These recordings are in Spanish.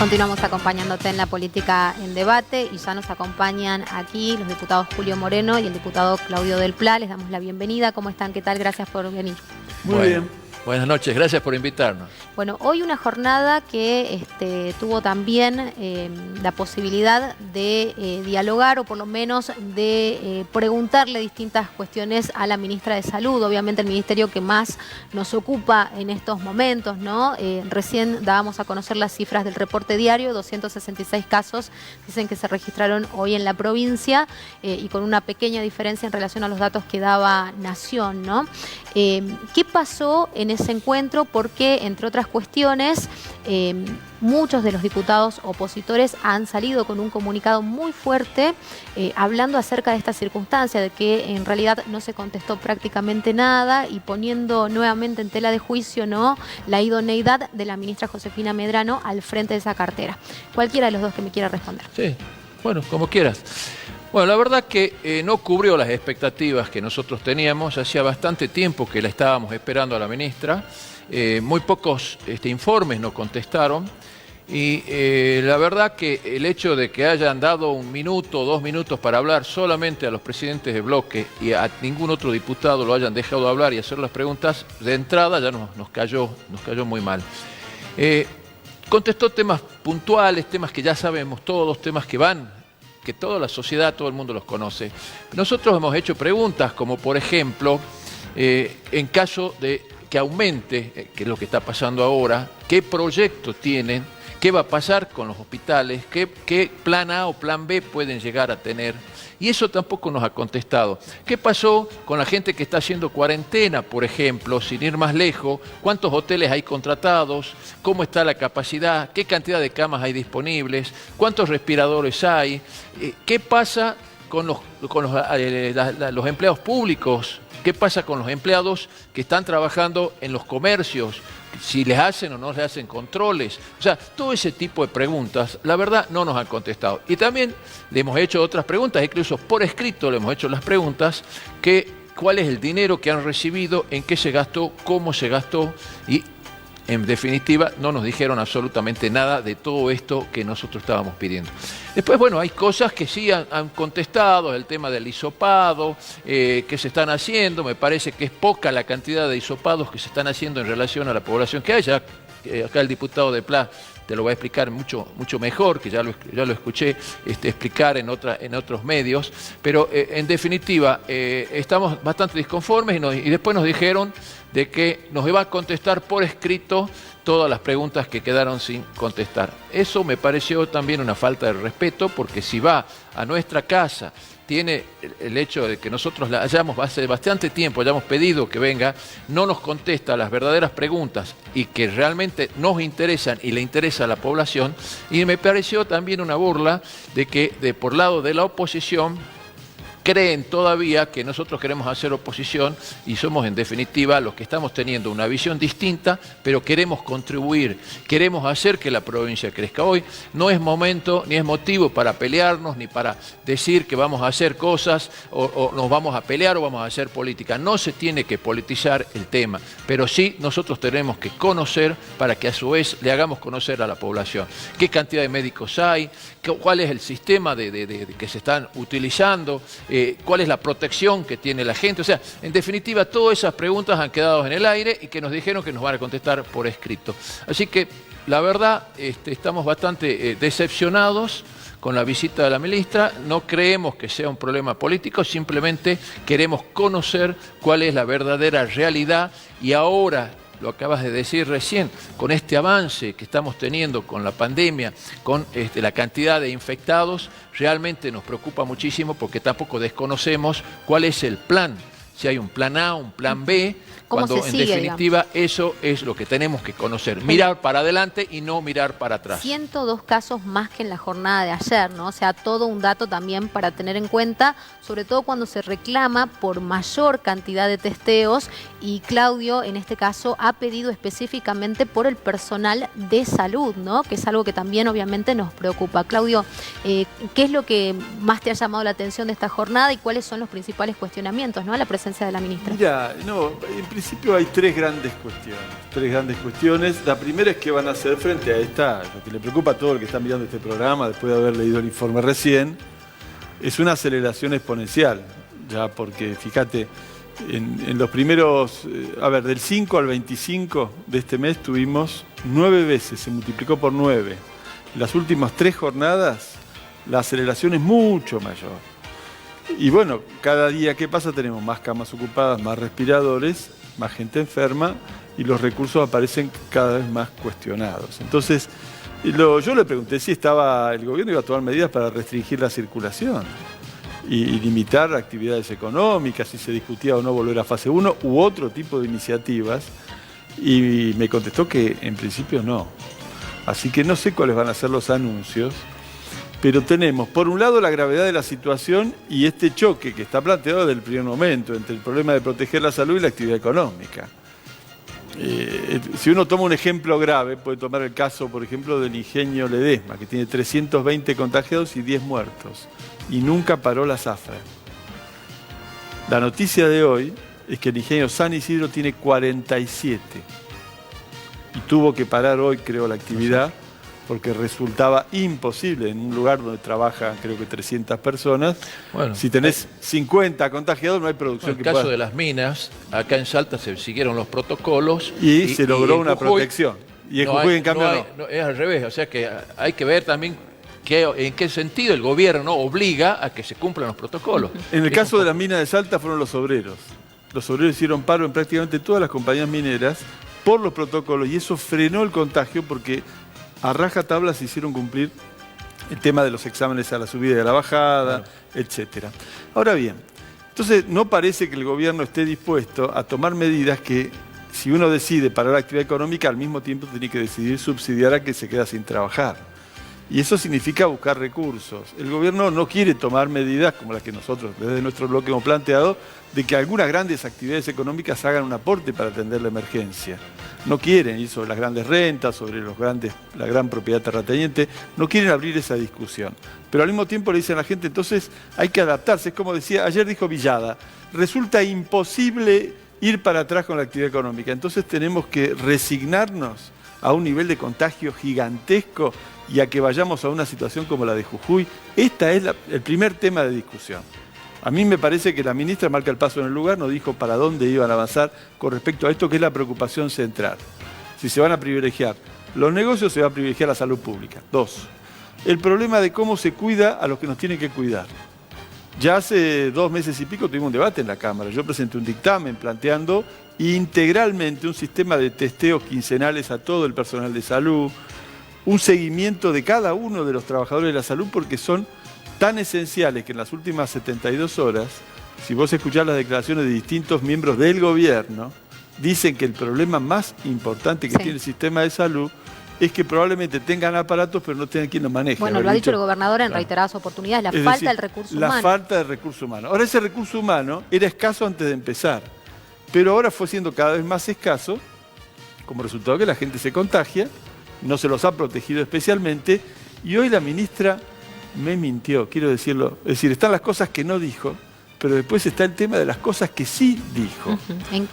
Continuamos acompañándote en la política en debate y ya nos acompañan aquí los diputados Julio Moreno y el diputado Claudio Del Pla. Les damos la bienvenida. ¿Cómo están? ¿Qué tal? Gracias por venir. Muy bien. Buenas noches, gracias por invitarnos. Bueno, hoy una jornada que tuvo también la posibilidad de dialogar o por lo menos de preguntarle distintas cuestiones a la ministra de Salud, obviamente el ministerio que más nos ocupa en estos momentos, ¿no? Recién dábamos a conocer las cifras del reporte diario, 266 casos dicen que se registraron hoy en la provincia y con una pequeña diferencia en relación a los datos que daba Nación, ¿no? ¿Qué pasó en ese encuentro? Porque, entre otras cuestiones, muchos de los diputados opositores han salido con un comunicado muy fuerte hablando acerca de esta circunstancia, de que en realidad no se contestó prácticamente nada y poniendo nuevamente en tela de juicio, ¿no?, la idoneidad de la ministra Josefina Medrano al frente de esa cartera. Cualquiera de los dos que me quiera responder. Sí, bueno, como quieras. Bueno, la verdad que no cubrió las expectativas que nosotros teníamos. Hacía bastante tiempo que la estábamos esperando a la ministra. Muy pocos informes nos contestaron. Y la verdad que el hecho de que hayan dado 1 minuto o 2 minutos para hablar solamente a los presidentes de bloque y a ningún otro diputado lo hayan dejado hablar y hacer las preguntas, de entrada ya nos cayó muy mal. Contestó temas puntuales, temas que ya sabemos todos, temas que toda la sociedad, todo el mundo los conoce. Nosotros hemos hecho preguntas como, por ejemplo, en caso de que aumente, que es lo que está pasando ahora, ¿qué proyecto tienen? ¿Qué va a pasar con los hospitales? ¿Qué plan A o plan B pueden llegar a tener? Y eso tampoco nos ha contestado. ¿Qué pasó con la gente que está haciendo cuarentena, por ejemplo, sin ir más lejos? ¿Cuántos hoteles hay contratados? ¿Cómo está la capacidad? ¿Qué cantidad de camas hay disponibles? ¿Cuántos respiradores hay? ¿Qué pasa con los empleados públicos? ¿Qué pasa con los empleados que están trabajando en los comercios? Si les hacen o no les hacen controles. O sea, todo ese tipo de preguntas, la verdad, no nos han contestado. Y también le hemos hecho otras preguntas, incluso por escrito le hemos hecho las preguntas, cuál es el dinero que han recibido, en qué se gastó, cómo se gastó y, en definitiva, no nos dijeron absolutamente nada de todo esto que nosotros estábamos pidiendo. Después, bueno, hay cosas que sí han contestado, el tema del hisopado, que se están haciendo. Me parece que es poca la cantidad de hisopados que se están haciendo en relación a la población que hay. Ya, acá el diputado de Pla te lo va a explicar mucho mejor, que ya lo escuché explicar en otros medios. Pero, en definitiva, estamos bastante disconformes y después nos dijeron de que nos iba a contestar por escrito todas las preguntas que quedaron sin contestar. Eso me pareció también una falta de respeto, porque si va a nuestra casa, tiene el hecho de que nosotros la hayamos hace bastante tiempo, hayamos pedido que venga, no nos contesta las verdaderas preguntas y que realmente nos interesan y le interesa a la población. Y me pareció también una burla de que por lado de la oposición creen todavía que nosotros queremos hacer oposición y somos en definitiva los que estamos teniendo una visión distinta, pero queremos contribuir, queremos hacer que la provincia crezca. Hoy no es momento ni es motivo para pelearnos ni para decir que vamos a hacer cosas o nos vamos a pelear o vamos a hacer política. No se tiene que politizar el tema, pero sí nosotros tenemos que conocer para que a su vez le hagamos conocer a la población qué cantidad de médicos hay, cuál es el sistema que se están utilizando, cuál es la protección que tiene la gente. O sea, en definitiva, todas esas preguntas han quedado en el aire y que nos dijeron que nos van a contestar por escrito. Así que, la verdad, estamos bastante decepcionados con la visita de la ministra. No creemos que sea un problema político, simplemente queremos conocer cuál es la verdadera realidad. Y ahora, lo acabas de decir recién, con este avance que estamos teniendo con la pandemia, con la cantidad de infectados, realmente nos preocupa muchísimo porque tampoco desconocemos cuál es el plan. Si hay un plan A, un plan B, cuando en definitiva eso es lo que tenemos que conocer. Mirar para adelante y no mirar para atrás. 102 casos más que en la jornada de ayer, ¿no? O sea, todo un dato también para tener en cuenta, sobre todo cuando se reclama por mayor cantidad de testeos y Claudio, en este caso, ha pedido específicamente por el personal de salud, ¿no? Que es algo que también obviamente nos preocupa. Claudio, ¿qué es lo que más te ha llamado la atención de esta jornada y cuáles son los principales cuestionamientos, ¿no?, a la presencia ausencia de la ministra? Mira, no, en principio hay tres grandes cuestiones. La primera es qué van a hacer frente a esta, lo que le preocupa a todo el que está mirando este programa, después de haber leído el informe recién, es una aceleración exponencial, ya porque, fíjate, en los primeros, del 5 al 25 de este mes tuvimos 9 veces, se multiplicó por 9. Las últimas 3 jornadas, la aceleración es mucho mayor. Y bueno, cada día que pasa tenemos más camas ocupadas, más respiradores, más gente enferma y los recursos aparecen cada vez más cuestionados. Entonces, yo le pregunté si el gobierno iba a tomar medidas para restringir la circulación y limitar actividades económicas, si se discutía o no volver a fase 1 u otro tipo de iniciativas, y me contestó que en principio no. Así que no sé cuáles van a ser los anuncios, pero tenemos, por un lado, la gravedad de la situación y este choque que está planteado desde el primer momento entre el problema de proteger la salud y la actividad económica. Si uno toma un ejemplo grave, puede tomar el caso, por ejemplo, del Ingenio Ledesma, que tiene 320 contagiados y 10 muertos, y nunca paró la zafra. La noticia de hoy es que el Ingenio San Isidro tiene 47, y tuvo que parar hoy, creo, la actividad, porque resultaba imposible en un lugar donde trabajan creo que 300 personas. Bueno, si tenés 50 contagiados no hay producción. En el caso de las minas, acá en Salta se siguieron los protocolos. Y se logró una protección. Y en Jujuy en cambio no. Es al revés, o sea que hay que ver también en qué sentido el gobierno obliga a que se cumplan los protocolos. En el caso de las minas de Salta fueron los obreros. Los obreros hicieron paro en prácticamente todas las compañías mineras por los protocolos y eso frenó el contagio porque a rajatabla se hicieron cumplir el tema de los exámenes a la subida y a la bajada, etc. Ahora bien, entonces no parece que el gobierno esté dispuesto a tomar medidas que, si uno decide parar la actividad económica, al mismo tiempo tiene que decidir subsidiar a que se queda sin trabajar. Y eso significa buscar recursos. El gobierno no quiere tomar medidas como las que nosotros desde nuestro bloque hemos planteado, de que algunas grandes actividades económicas hagan un aporte para atender la emergencia. No quieren ir sobre las grandes rentas, sobre la gran propiedad terrateniente, no quieren abrir esa discusión. Pero al mismo tiempo le dicen a la gente, entonces hay que adaptarse. Es como decía, ayer dijo Villada, resulta imposible ir para atrás con la actividad económica. Entonces tenemos que resignarnos a un nivel de contagio gigantesco y a que vayamos a una situación como la de Jujuy. Este es el primer tema de discusión. A mí me parece que la ministra marca el paso en el lugar, no dijo para dónde iban a avanzar con respecto a esto, que es la preocupación central. Si se van a privilegiar los negocios, se va a privilegiar la salud pública. 2, el problema de cómo se cuida a los que nos tienen que cuidar. Ya hace 2 meses y pico tuvimos un debate en la Cámara. Yo presenté un dictamen planteando integralmente un sistema de testeos quincenales a todo el personal de salud, un seguimiento de cada uno de los trabajadores de la salud, porque son tan esenciales que en las últimas 72 horas, si vos escuchás las declaraciones de distintos miembros del gobierno, dicen que el problema más importante que tiene el sistema de salud es que probablemente tengan aparatos, pero no tengan quien los maneje. Bueno, lo ha dicho el gobernador en reiteradas oportunidades, la falta del recurso humano. La falta de recurso humano. Ahora, ese recurso humano era escaso antes de empezar, pero ahora fue siendo cada vez más escaso, como resultado que la gente se contagia, no se los ha protegido especialmente, y hoy la ministra me mintió, quiero decirlo. Es decir, están las cosas que no dijo, pero después está el tema de las cosas que sí dijo.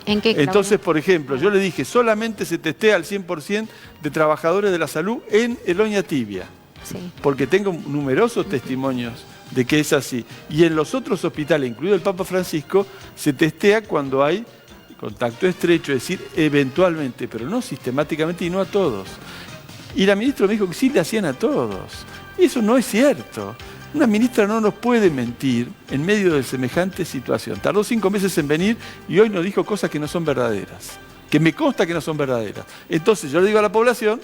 ¿En qué? Entonces, por ejemplo, yo le dije, solamente se testea al 100% de trabajadores de la salud en el Oña Tibia. Sí. Porque tengo numerosos testimonios de que es así. Y en los otros hospitales, incluido el Papa Francisco, se testea cuando hay contacto estrecho, es decir, eventualmente, pero no sistemáticamente y no a todos. Y la ministra me dijo que sí le hacían a todos. Eso no es cierto. Una ministra no nos puede mentir en medio de semejante situación. Tardó 5 meses en venir y hoy nos dijo cosas que no son verdaderas. Que me consta que no son verdaderas. Entonces yo le digo a la población,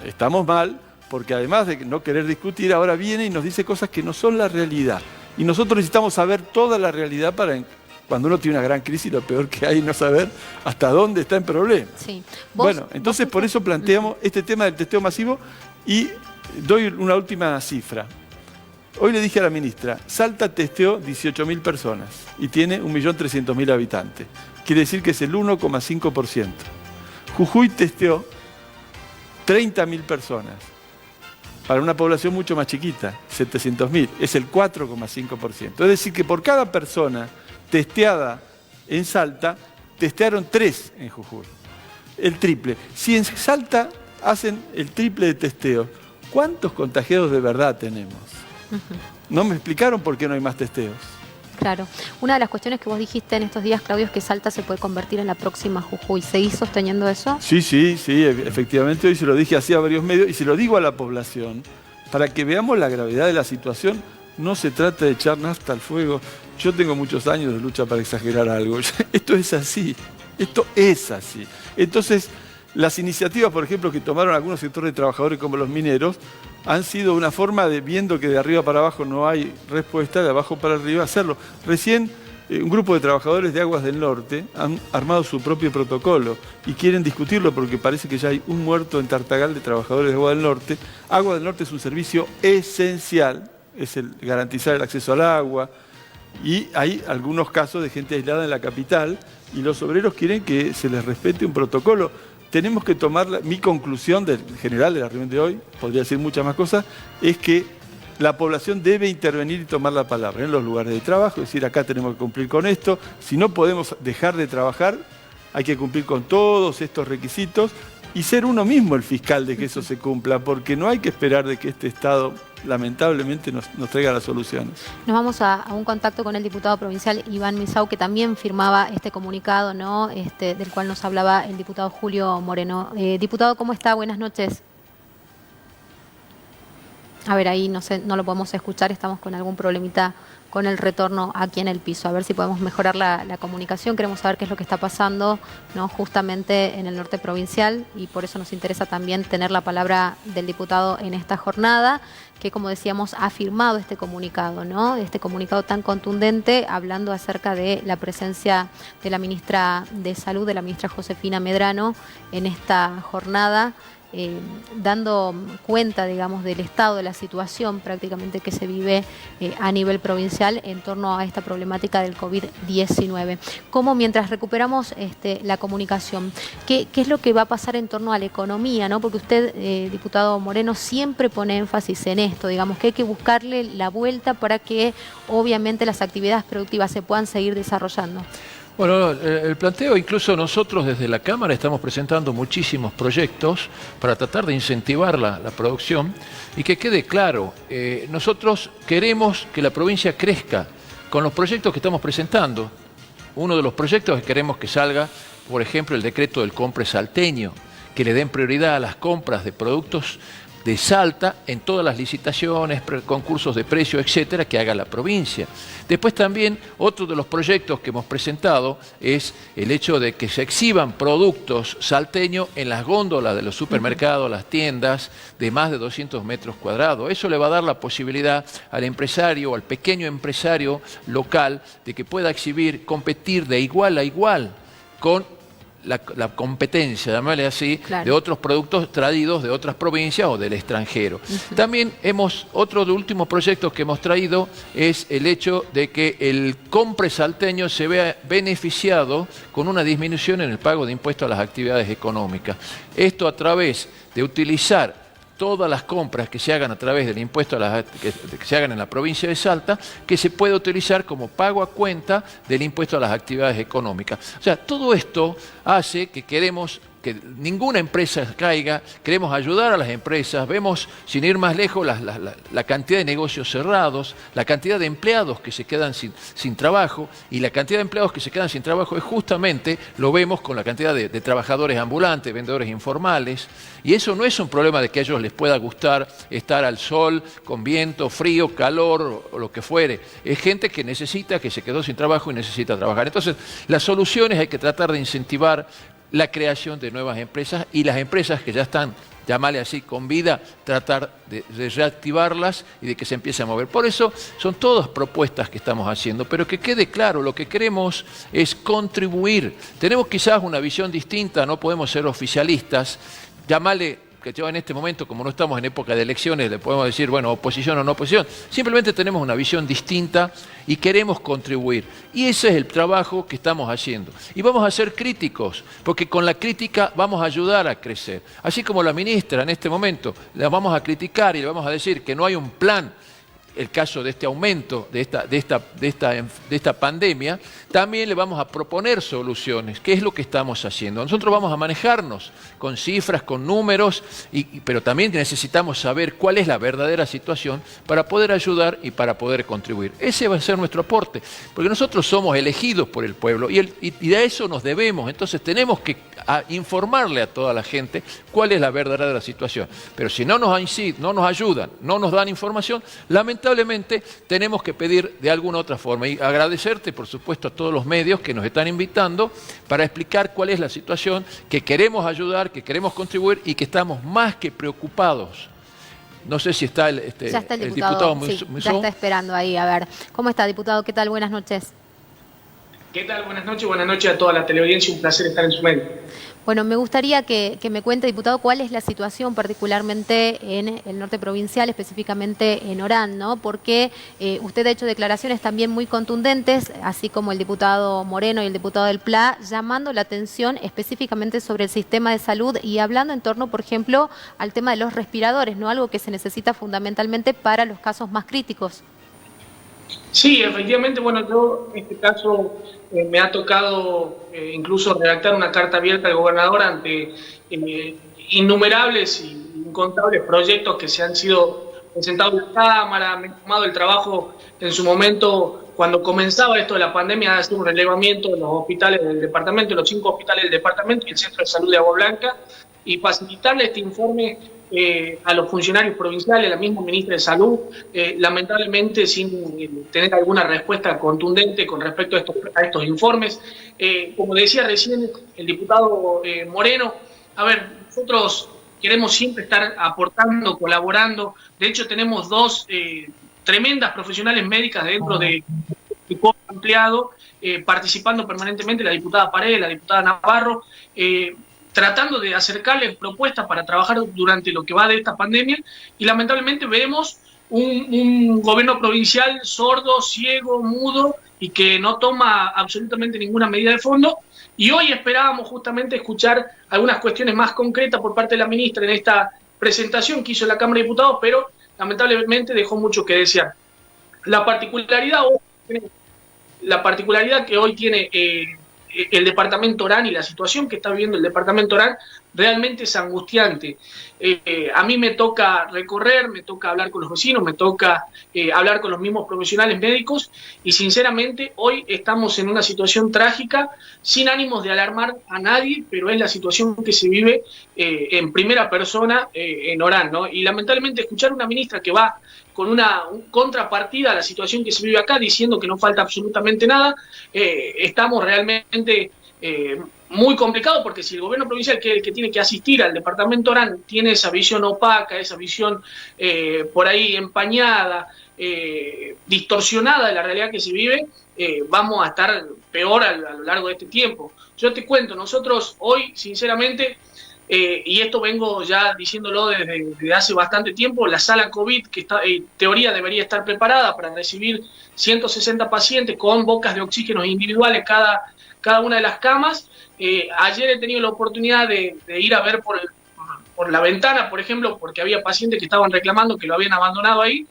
estamos mal, porque además de no querer discutir, ahora viene y nos dice cosas que no son la realidad. Y nosotros necesitamos saber toda la realidad para, cuando uno tiene una gran crisis, lo peor que hay es no saber hasta dónde está el problema. Sí. Bueno, entonces por eso planteamos este tema del testeo masivo y doy una última cifra. Hoy le dije a la ministra, Salta testeó 18.000 personas y tiene 1.300.000 habitantes. Quiere decir que es el 1,5%. Jujuy testeó 30.000 personas para una población mucho más chiquita, 700.000. Es el 4,5%. Es decir, que por cada persona testeada en Salta, testearon 3 en Jujuy. El triple. Si en Salta hacen el triple de testeo, ¿cuántos contagiados de verdad tenemos? No me explicaron por qué no hay más testeos. Claro. Una de las cuestiones que vos dijiste en estos días, Claudio, es que Salta se puede convertir en la próxima Jujuy. ¿Seguís sosteniendo eso? Sí, efectivamente. Hoy se lo dije así a varios medios y se lo digo a la población para que veamos la gravedad de la situación. No se trata de echar nafta al fuego. Yo tengo muchos años de lucha para exagerar algo. Esto es así. Esto es así. Entonces, las iniciativas, por ejemplo, que tomaron algunos sectores de trabajadores como los mineros, han sido una forma de, viendo que de arriba para abajo no hay respuesta, de abajo para arriba hacerlo. Recién un grupo de trabajadores de Aguas del Norte han armado su propio protocolo y quieren discutirlo porque parece que ya hay un muerto en Tartagal de trabajadores de Aguas del Norte. Aguas del Norte es un servicio esencial, es el garantizar el acceso al agua, y hay algunos casos de gente aislada en la capital y los obreros quieren que se les respete un protocolo. Tenemos que tomar, mi conclusión general de la reunión de hoy, podría decir muchas más cosas, es que la población debe intervenir y tomar la palabra en los lugares de trabajo, es decir, acá tenemos que cumplir con esto. Si no podemos dejar de trabajar, hay que cumplir con todos estos requisitos y ser uno mismo el fiscal de que eso se cumpla, porque no hay que esperar de que este Estado lamentablemente nos traiga las soluciones. Nos vamos a un contacto con el diputado provincial Iván Misau, que también firmaba este comunicado, ¿no? Del cual nos hablaba el diputado Julio Moreno. Diputado, ¿cómo está? Buenas noches. A ver, ahí no sé, no lo podemos escuchar, estamos con algún problemita con el retorno aquí en el piso. A ver si podemos mejorar la comunicación. Queremos saber qué es lo que está pasando, ¿no? Justamente en el norte provincial, y por eso nos interesa también tener la palabra del diputado en esta jornada, que, como decíamos, ha firmado este comunicado, ¿no? Este comunicado tan contundente, hablando acerca de la presencia de la ministra de Salud, de la ministra Josefina Medrano, en esta jornada, dando cuenta, digamos, del estado de la situación prácticamente que se vive a nivel provincial en torno a esta problemática del COVID-19. ¿Cómo, mientras recuperamos la comunicación, qué es lo que va a pasar en torno a la economía, ¿no? Porque usted, diputado Moreno, siempre pone énfasis en esto, digamos, que hay que buscarle la vuelta para que obviamente las actividades productivas se puedan seguir desarrollando. Bueno, el planteo, incluso nosotros desde la Cámara estamos presentando muchísimos proyectos para tratar de incentivar la producción y que quede claro, nosotros queremos que la provincia crezca con los proyectos que estamos presentando. Uno de los proyectos que queremos que salga, por ejemplo, el decreto del compre salteño, que le den prioridad a las compras de productos de Salta en todas las licitaciones, concursos de precio, etcétera, que haga la provincia. Después también otro de los proyectos que hemos presentado es el hecho de que se exhiban productos salteños en las góndolas de los supermercados, las tiendas de más de 200 metros cuadrados. Eso le va a dar la posibilidad al empresario, al pequeño empresario local, de que pueda exhibir, competir de igual a igual con la competencia, llamarle así, claro, de otros productos traídos de otras provincias o del extranjero. También otro de los últimos proyectos que hemos traído es el hecho de que el compre salteño se vea beneficiado con una disminución en el pago de impuestos a las actividades económicas. Esto a través de utilizar todas las compras que se hagan a través del impuesto que se hagan en la provincia de Salta, que se puede utilizar como pago a cuenta del impuesto a las actividades económicas. O sea, todo esto hace que queremos que ninguna empresa caiga, queremos ayudar a las empresas, vemos, sin ir más lejos, la cantidad de negocios cerrados, la cantidad de empleados que se quedan sin trabajo, y la cantidad de empleados que se quedan sin trabajo es justamente, lo vemos con la cantidad de trabajadores ambulantes, vendedores informales, y eso no es un problema de que a ellos les pueda gustar estar al sol, con viento, frío, calor o lo que fuere. Es gente que se quedó sin trabajo y necesita trabajar. Entonces, las soluciones hay que tratar de incentivar la creación de nuevas empresas, y las empresas que ya están, llamarle así, con vida, tratar de reactivarlas y de que se empiece a mover. Por eso son todas propuestas que estamos haciendo, pero que quede claro, lo que queremos es contribuir. Tenemos quizás una visión distinta, no podemos ser oficialistas, llamarle, que yo en este momento, como no estamos en época de elecciones, le podemos decir, bueno, oposición o no oposición. Simplemente tenemos una visión distinta y queremos contribuir. Y ese es el trabajo que estamos haciendo. Y vamos a ser críticos, porque con la crítica vamos a ayudar a crecer. Así como la ministra en este momento, la vamos a criticar y le vamos a decir que no hay un plan el caso de este aumento de esta pandemia, también le vamos a proponer soluciones. ¿Qué es lo que estamos haciendo? Nosotros vamos a manejarnos con cifras, con números, pero también necesitamos saber cuál es la verdadera situación para poder ayudar y para poder contribuir. Ese va a ser nuestro aporte, porque nosotros somos elegidos por el pueblo y a eso nos debemos. Entonces tenemos que informarle a toda la gente cuál es la verdadera situación. Pero si no nos ayudan, no nos dan información, lamentablemente tenemos que pedir de alguna otra forma. Y agradecerte, por supuesto, a todos los medios que nos están invitando para explicar cuál es la situación, que queremos ayudar, que queremos contribuir y que estamos más que preocupados. No sé si está ya está el diputado Musó. Ya está esperando ahí. A ver, ¿cómo está, diputado? ¿Qué tal? Buenas noches. ¿Qué tal? Buenas noches a toda la teleaudiencia, un placer estar en su medio. Bueno, me gustaría que me cuente, diputado, cuál es la situación particularmente en el norte provincial, específicamente en Orán, ¿no? Porque usted ha hecho declaraciones también muy contundentes, así como el diputado Moreno y el diputado del PLA, llamando la atención específicamente sobre el sistema de salud y hablando en torno, por ejemplo, al tema de los respiradores, ¿no? Algo que se necesita fundamentalmente para los casos más críticos. Sí, efectivamente, bueno, yo en este caso me ha tocado incluso redactar una carta abierta al gobernador ante innumerables y incontables proyectos que se han sido presentados en la Cámara. Me he tomado el trabajo en su momento, cuando comenzaba esto de la pandemia, de hacer un relevamiento de los hospitales del departamento, de los 5 hospitales del departamento y el Centro de Salud de Agua Blanca, y facilitarle este informe a los funcionarios provinciales, a la misma ministra de Salud, lamentablemente sin tener alguna respuesta contundente con respecto a estos informes. Como decía recién el diputado Moreno, a ver, nosotros queremos siempre estar aportando, colaborando. De hecho, tenemos 2 tremendas profesionales médicas dentro de equipo ampliado, participando permanentemente, la diputada Paredes, la diputada Navarro, tratando de acercarles propuestas para trabajar durante lo que va de esta pandemia, y lamentablemente vemos un gobierno provincial sordo, ciego, mudo, y que no toma absolutamente ninguna medida de fondo. Y hoy esperábamos justamente escuchar algunas cuestiones más concretas por parte de la ministra en esta presentación que hizo la Cámara de Diputados, pero lamentablemente dejó mucho que desear. La particularidad que hoy tiene el departamento Orán y la situación que está viviendo el departamento Orán realmente es angustiante. A mí me toca recorrer, me toca hablar con los vecinos, me toca hablar con los mismos profesionales médicos, y sinceramente hoy estamos en una situación trágica, sin ánimos de alarmar a nadie, pero es la situación que se vive en primera persona en Orán, ¿no? Y lamentablemente escuchar a una ministra que va con una contrapartida a la situación que se vive acá, diciendo que no falta absolutamente nada, estamos realmente muy complicados, porque si el gobierno provincial, que es el que tiene que asistir al departamento Orán, tiene esa visión opaca, esa visión por ahí empañada, distorsionada de la realidad que se vive, vamos a estar peor a lo largo de este tiempo. Yo te cuento, nosotros hoy, sinceramente, y esto vengo ya diciéndolo desde hace bastante tiempo, la sala COVID, que está, en teoría debería estar preparada para recibir 160 pacientes con bocas de oxígeno individuales cada una de las camas. Ayer he tenido la oportunidad de ir a ver por la ventana, por ejemplo, porque había pacientes que estaban reclamando que lo habían abandonado ahí,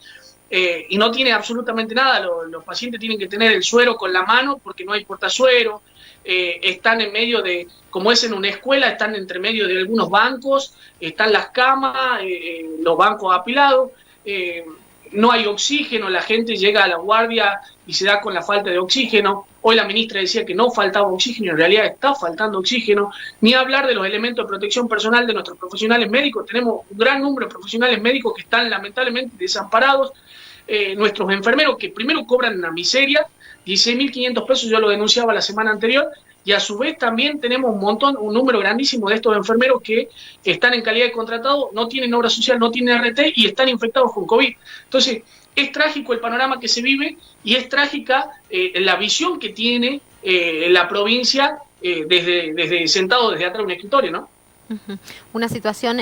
y no tiene absolutamente nada. Los pacientes tienen que tener el suero con la mano porque no hay portasuero. Están en medio de, como es en una escuela, están entre medio de algunos bancos, están las camas, los bancos apilados, no hay oxígeno, la gente llega a la guardia y se da con la falta de oxígeno. Hoy la ministra decía que no faltaba oxígeno, en realidad está faltando oxígeno. Ni hablar de los elementos de protección personal de nuestros profesionales médicos. Tenemos un gran número de profesionales médicos que están lamentablemente desamparados. Nuestros enfermeros, que primero cobran una miseria, 16.500 pesos, yo lo denunciaba la semana anterior, y a su vez también tenemos un número grandísimo de estos enfermeros que están en calidad de contratado, no tienen obra social, no tienen RT y están infectados con COVID. Entonces, es trágico el panorama que se vive, y es trágica la visión que tiene la provincia desde sentado desde atrás de un escritorio, ¿no? Una situación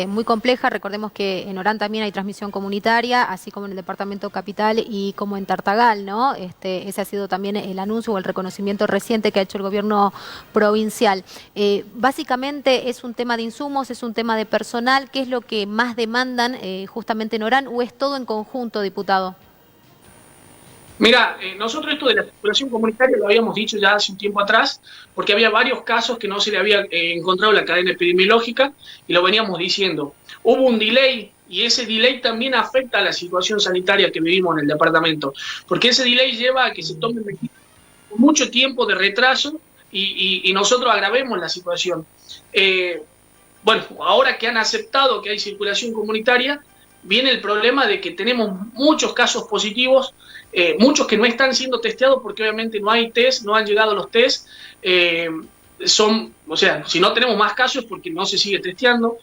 muy compleja. Recordemos que en Orán también hay transmisión comunitaria, así como en el departamento Capital y como en Tartagal, ¿no? Ese ha sido también el anuncio o el reconocimiento reciente que ha hecho el gobierno provincial. Básicamente es un tema de insumos, es un tema de personal. ¿Qué es lo que más demandan justamente en Orán, o es todo en conjunto, diputado? Mira, nosotros esto de la circulación comunitaria lo habíamos dicho ya hace un tiempo atrás, porque había varios casos que no se le había encontrado la cadena epidemiológica y lo veníamos diciendo. Hubo un delay y ese delay también afecta a la situación sanitaria que vivimos en el departamento, porque ese delay lleva a que se tomen medidas con mucho tiempo de retraso y nosotros agravemos la situación. Bueno, ahora que han aceptado que hay circulación comunitaria, viene el problema de que tenemos muchos casos positivos, muchos que no están siendo testeados porque obviamente no hay test, no han llegado los test, o sea, si no tenemos más casos es porque no se sigue testeando.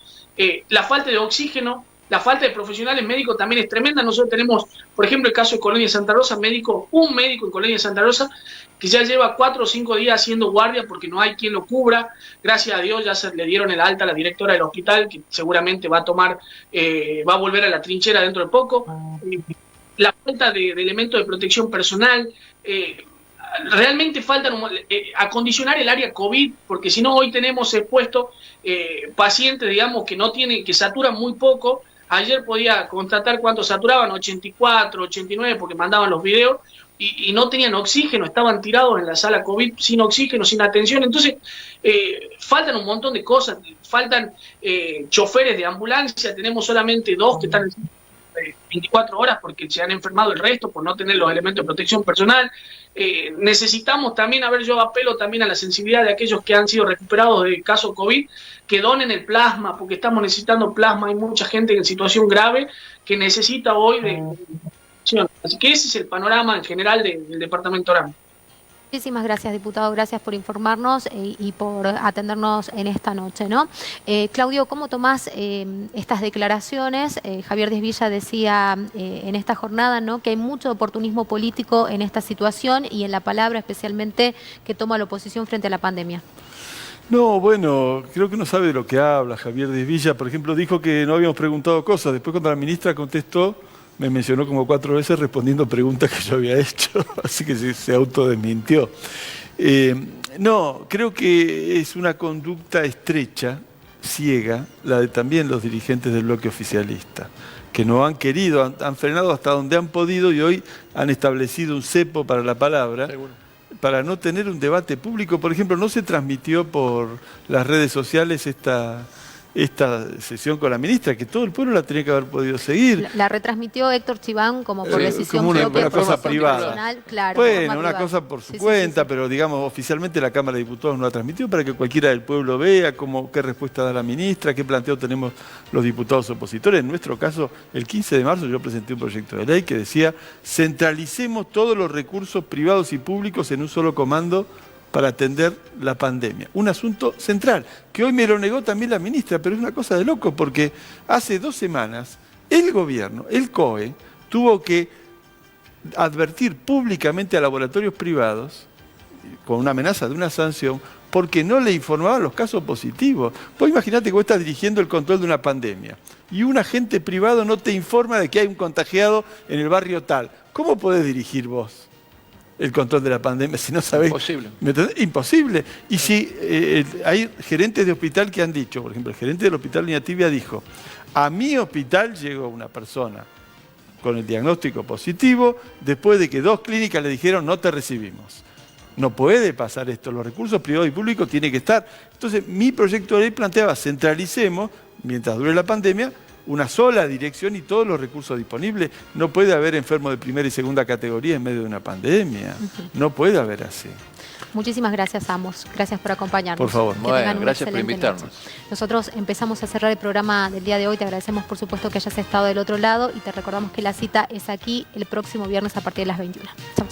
La falta de oxígeno, la falta de profesionales médicos también es tremenda. Nosotros tenemos, por ejemplo, el caso de Colonia Santa Rosa, un médico en Colonia Santa Rosa que ya lleva 4 o 5 días haciendo guardia porque no hay quien lo cubra. Gracias a Dios ya se le dieron el alta a la directora del hospital, que seguramente va a volver a la trinchera dentro de poco. La falta de elementos de protección personal, realmente faltan acondicionar el área COVID, porque si no hoy tenemos expuestos pacientes, digamos, que saturan muy poco. Ayer podía constatar cuánto saturaban, 84, 89, porque mandaban los videos, y no tenían oxígeno, estaban tirados en la sala COVID sin oxígeno, sin atención. Entonces, faltan un montón de cosas, faltan choferes de ambulancia, tenemos solamente 2 que están en 24 horas porque se han enfermado el resto por no tener los elementos de protección personal. Necesitamos también, yo apelo también a la sensibilidad de aquellos que han sido recuperados de caso COVID, que donen el plasma, porque estamos necesitando plasma. Hay mucha gente en situación grave que necesita hoy de... Así que ese es el panorama en general del departamento Orán. Muchísimas gracias, diputado. Gracias por informarnos y por atendernos en esta noche, ¿no? Claudio, ¿cómo tomás estas declaraciones? Javier Díaz Villa decía en esta jornada, ¿no?, que hay mucho oportunismo político en esta situación y en la palabra especialmente que toma la oposición frente a la pandemia. No, bueno, creo que no sabe de lo que habla Javier Díaz Villa. Por ejemplo, dijo que no habíamos preguntado cosas. Después, cuando la ministra contestó, me mencionó como 4 veces respondiendo preguntas que yo había hecho, así que se autodesmintió. No, creo que es una conducta estrecha, ciega, la de también los dirigentes del bloque oficialista, que no han querido, han frenado hasta donde han podido y hoy han establecido un cepo para la palabra. Seguro. Para no tener un debate público. Por ejemplo, no se transmitió por las redes sociales esta sesión con la ministra, que todo el pueblo la tenía que haber podido seguir. La retransmitió Héctor Chiván como por decisión como propia, una cosa privada. Personal, claro, bueno, una cosa por su cuenta, pero digamos, oficialmente la Cámara de Diputados no la transmitió para que cualquiera del pueblo vea qué respuesta da la ministra, qué planteo tenemos los diputados opositores. En nuestro caso, el 15 de marzo yo presenté un proyecto de ley que decía: centralicemos todos los recursos privados y públicos en un solo comando para atender la pandemia. Un asunto central, que hoy me lo negó también la ministra, pero es una cosa de loco, porque hace 2 semanas el gobierno, el COE, tuvo que advertir públicamente a laboratorios privados, con una amenaza de una sanción, porque no le informaban los casos positivos. Vos imaginate que vos estás dirigiendo el control de una pandemia y un agente privado no te informa de que hay un contagiado en el barrio tal. ¿Cómo podés dirigir vos el control de la pandemia si no sabés? Imposible. Imposible. Y si hay gerentes de hospital que han dicho, por ejemplo, el gerente del hospital Línea Tibia dijo: a mi hospital llegó una persona con el diagnóstico positivo después de que 2 clínicas le dijeron no te recibimos. No puede pasar esto, los recursos privados y públicos tienen que estar. Entonces, mi proyecto de ley planteaba: centralicemos, mientras dure la pandemia, una sola dirección y todos los recursos disponibles. No puede haber enfermos de primera y segunda categoría en medio de una pandemia. No puede haber así. Muchísimas gracias a ambos. Gracias por acompañarnos. Por favor. Bueno, gracias por invitarnos. Noche. Nosotros empezamos a cerrar el programa del día de hoy. Te agradecemos, por supuesto, que hayas estado del otro lado y te recordamos que la cita es aquí el próximo viernes a partir de las 21. Chau.